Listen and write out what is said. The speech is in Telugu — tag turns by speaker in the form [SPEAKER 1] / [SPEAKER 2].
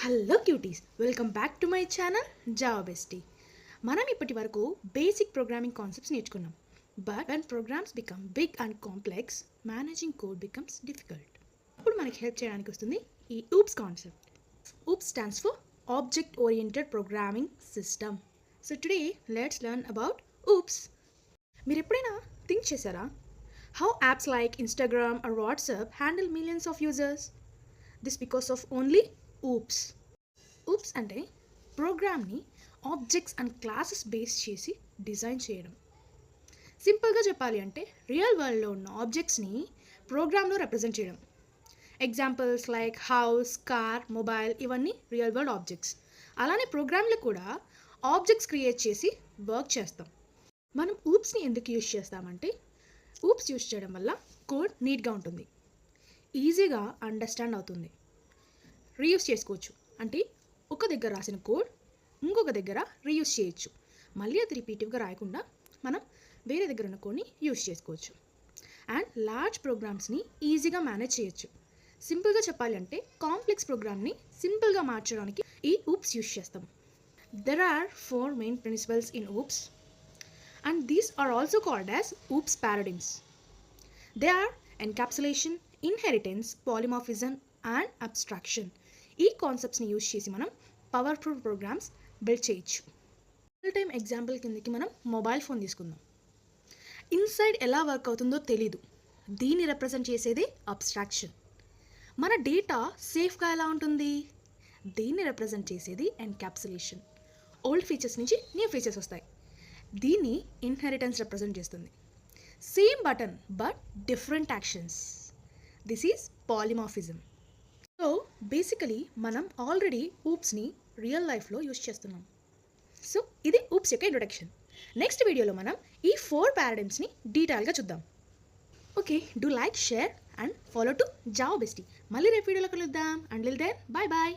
[SPEAKER 1] Hello cuties, welcome back to my channel Java bestie. మనం ఇప్పటి వరకు బేసిక్ ప్రోగ్రామింగ్ కాన్సెప్ట్స్ నేర్చుకున్నాం. But when programs become big and complex, managing code becomes difficult. అప్పుడు మనకి హెల్ప్ చేయడానికి వస్తుంది ఈ OOPs concept. OOPs stands for object oriented programming system. So today let's learn about OOPs. మీరు ఎప్పుడైనా థింక్ చేశారా? How apps like Instagram or WhatsApp handle millions of users? This because of only OOPs. OOPs అంటే ప్రోగ్రామ్ని ఆబ్జెక్ట్స్ అండ్ క్లాసెస్ బేస్ చేసి డిజైన్ చేయడం. సింపుల్గా చెప్పాలి అంటే రియల్ వరల్డ్లో ఉన్న ఆబ్జెక్ట్స్ని ప్రోగ్రామ్లో రిప్రజెంట్ చేయడం. Examples like house, car, mobile ఇవన్నీ రియల్ వరల్డ్ ఆబ్జెక్ట్స్. అలానే ప్రోగ్రామ్లో కూడా ఆబ్జెక్ట్స్ క్రియేట్ చేసి వర్క్ చేస్తాం. మనం ఊప్స్ని ఎందుకు యూజ్ చేస్తామంటే ఊప్స్ యూజ్ చేయడం వల్ల కోడ్ నీట్గా ఉంటుంది, ఈజీగా అండర్స్టాండ్ అవుతుంది, రీయూస్ చేసుకోవచ్చు. అంటే ఒక దగ్గర రాసిన కోడ్ ఇంకొక దగ్గర రీయూస్ చేయొచ్చు. మళ్ళీ అది రిపీటివ్గా రాయకుండా మనం వేరే దగ్గర ఉన్న కోడ్ని యూజ్ చేసుకోవచ్చు. అండ్ లార్జ్ ప్రోగ్రామ్స్ని ఈజీగా మేనేజ్ చేయొచ్చు. సింపుల్గా చెప్పాలి అంటే కాంప్లెక్స్ ప్రోగ్రామ్ని సింపుల్గా మార్చడానికి ఈ ఊప్స్ యూజ్ చేస్తాం. There are 4 main principles in OOPs and these are also called as OOPs paradigms. They are encapsulation, inheritance, polymorphism and abstraction. ఈ కాన్సెప్ట్స్ని యూజ్ చేసి మనం పవర్ఫుల్ ప్రోగ్రామ్స్ బిల్డ్ చేయొచ్చు. రియల్ టైమ్ ఎగ్జాంపుల్ కిందకి మనం మొబైల్ ఫోన్ తీసుకుందాం. ఇన్సైడ్ ఎలా వర్క్ అవుతుందో తెలీదు, దీన్ని రిప్రజెంట్ చేసేదే అబ్స్ట్రాక్షన్. మన డేటా సేఫ్గా ఎలా ఉంటుంది, దీన్ని రిప్రజెంట్ చేసేది ఎన్కాప్సులేషన్. ఓల్డ్ ఫీచర్స్ నుంచి న్యూ ఫీచర్స్ వస్తాయి, దీన్ని ఇన్హెరిటెన్స్ రిప్రజెంట్ చేస్తుంది. Same button but different actions, this is polymorphism. So basically మనం ఆల్రెడీ ఊప్స్ని రియల్ లైఫ్లో యూజ్ చేస్తున్నాం. సో ఇది ఊప్స్ యొక్క ఇంట్రొడక్షన్. నెక్స్ట్ వీడియోలో మనం ఈ 4 పారాడిగ్మ్స్ని డీటెయిల్గా చూద్దాం. Okay, do like, share and follow to Java bestie. మళ్ళీ రేపు వీడియోలో కలుద్దాం. Until then, bye bye.